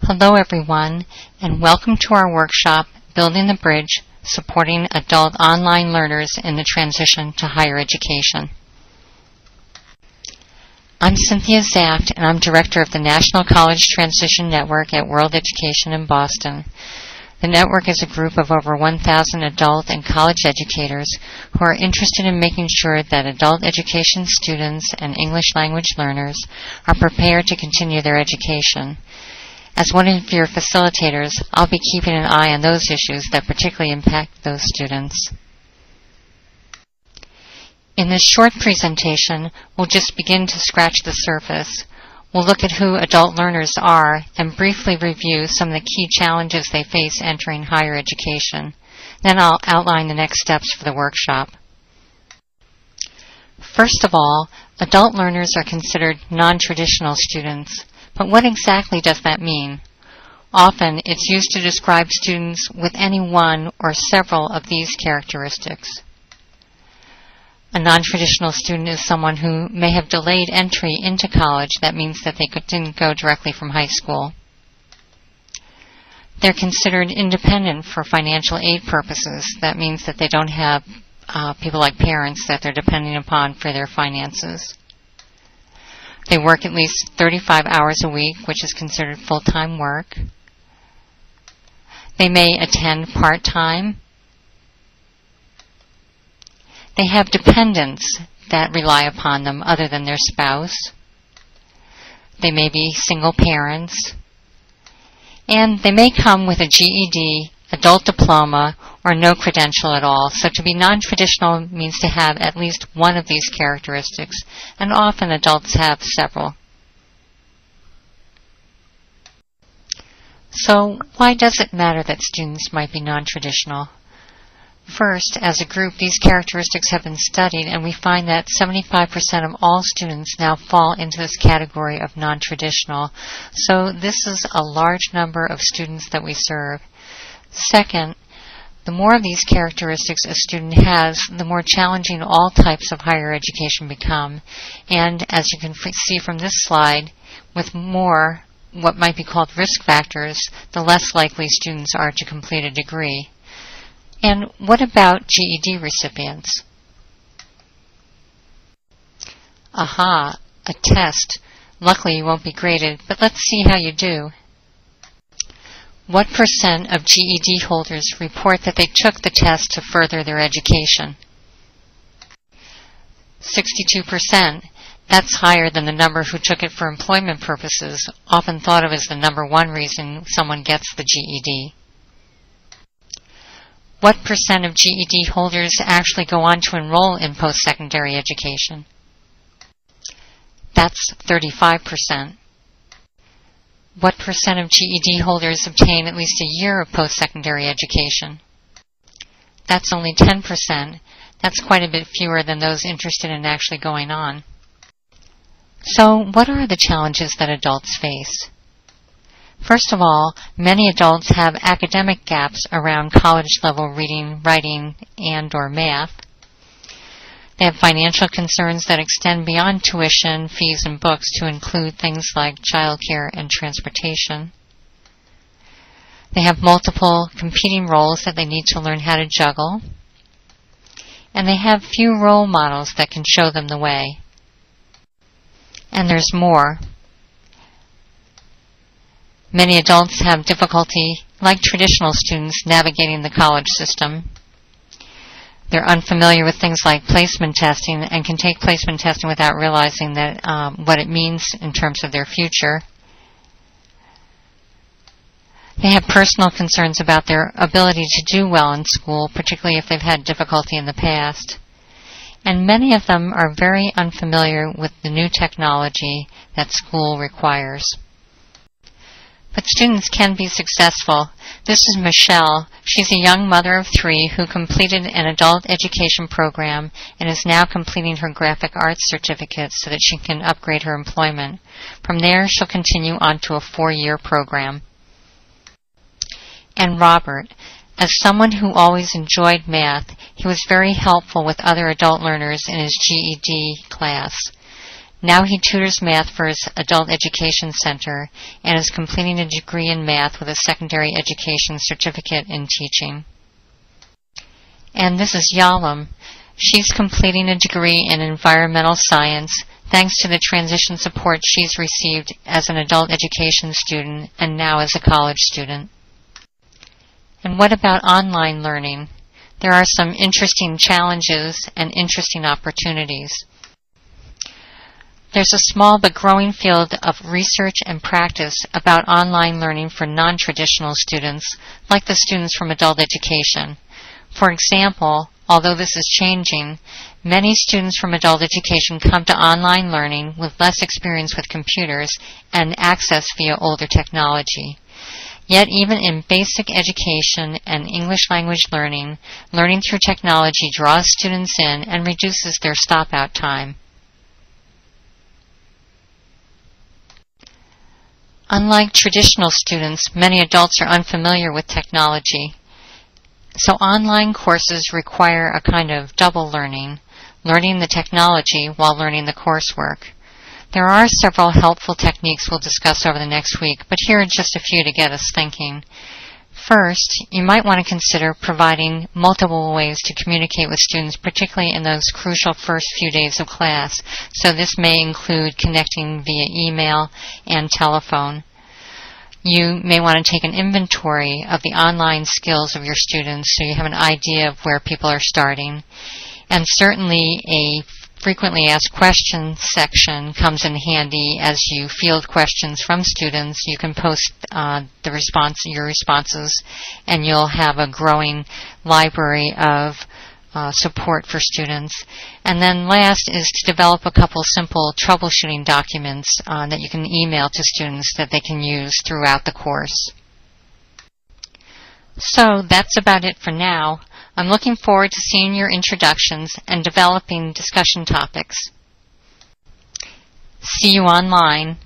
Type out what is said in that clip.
Hello everyone, and welcome to our workshop, Building the Bridge, Supporting Adult Online Learners in the Transition to Higher Education. I'm Cynthia Zafft, and I'm Director of the National College Transition Network at World Education in Boston. The network is a group of over 1,000 adult and college educators who are interested in making sure that adult education students and English language learners are prepared to continue their education. As one of your facilitators, I'll be keeping an eye on those issues that particularly impact those students. In this short presentation, we'll just begin to scratch the surface. We'll look at who adult learners are and briefly review some of the key challenges they face entering higher education. Then I'll outline the next steps for the workshop. First of all, adult learners are considered non-traditional students. But what exactly does that mean? Often, it's used to describe students with any one or several of these characteristics. A non-traditional student is someone who may have delayed entry into college. That means that they didn't go directly from high school. They're considered independent for financial aid purposes. That means that they don't have people like parents that they're depending upon for their finances. They work at least 35 hours a week, which is considered full-time work. They may attend part-time. They have dependents that rely upon them other than their spouse. They may be single parents. And they may come with a GED, adult diploma, or no credential at all. So to be non-traditional means to have at least one of these characteristics, and often adults have several. So why does it matter that students might be non-traditional? First, as a group, these characteristics have been studied, and we find that 75% of all students now fall into this category of non-traditional. So this is a large number of students that we serve. Second, the more of these characteristics a student has, the more challenging all types of higher education become. And as you can see from this slide, with more what might be called risk factors, the less likely students are to complete a degree. And what about GED recipients? Aha, a test. Luckily you won't be graded, but let's see how you do. What percent of GED holders report that they took the test to further their education? 62%. That's higher than the number who took it for employment purposes, often thought of as the number one reason someone gets the GED. What percent of GED holders actually go on to enroll in post-secondary education? That's 35%. What percent of GED holders obtain at least a year of post-secondary education? That's only 10%. That's quite a bit fewer than those interested in actually going on. So what are the challenges that adults face? First of all, many adults have academic gaps around college-level reading, writing, and/or math. They have financial concerns that extend beyond tuition, fees, and books to include things like childcare and transportation. They have multiple competing roles that they need to learn how to juggle. And they have few role models that can show them the way. And there's more. Many adults have difficulty, like traditional students, navigating the college system. They're unfamiliar with things like placement testing and can take placement testing without realizing that what it means in terms of their future. They have personal concerns about their ability to do well in school, particularly if they've had difficulty in the past. And many of them are very unfamiliar with the new technology that school requires. But students can be successful. This is Michelle. She's a young mother of 3 who completed an adult education program and is now completing her graphic arts certificate so that she can upgrade her employment. From there, she'll continue on to a 4-year program. And Robert, as someone who always enjoyed math, he was very helpful with other adult learners in his GED class. Now he tutors math for his adult education center and is completing a degree in math with a secondary education certificate in teaching. And this is Yalam. She's completing a degree in environmental science thanks to the transition support she's received as an adult education student and now as a college student. And what about online learning? There are some interesting challenges and interesting opportunities. There's a small but growing field of research and practice about online learning for non-traditional students, like the students from adult education. For example, although this is changing, many students from adult education come to online learning with less experience with computers and access via older technology. Yet even in basic education and English language learning, learning through technology draws students in and reduces their stop-out time. Unlike traditional students, many adults are unfamiliar with technology. So online courses require a kind of double learning, learning the technology while learning the coursework. There are several helpful techniques we'll discuss over the next week, but here are just a few to get us thinking. First, you might want to consider providing multiple ways to communicate with students, particularly in those crucial first few days of class. So this may include connecting via email and telephone. You may want to take an inventory of the online skills of your students so you have an idea of where people are starting. And certainly a frequently asked questions section comes in handy as you field questions from students. You can post your responses, and you'll have a growing library of support for students. And then last is to develop a couple simple troubleshooting documents that you can email to students that they can use throughout the course. So that's about it for now. I'm looking forward to seeing your introductions and developing discussion topics. See you online.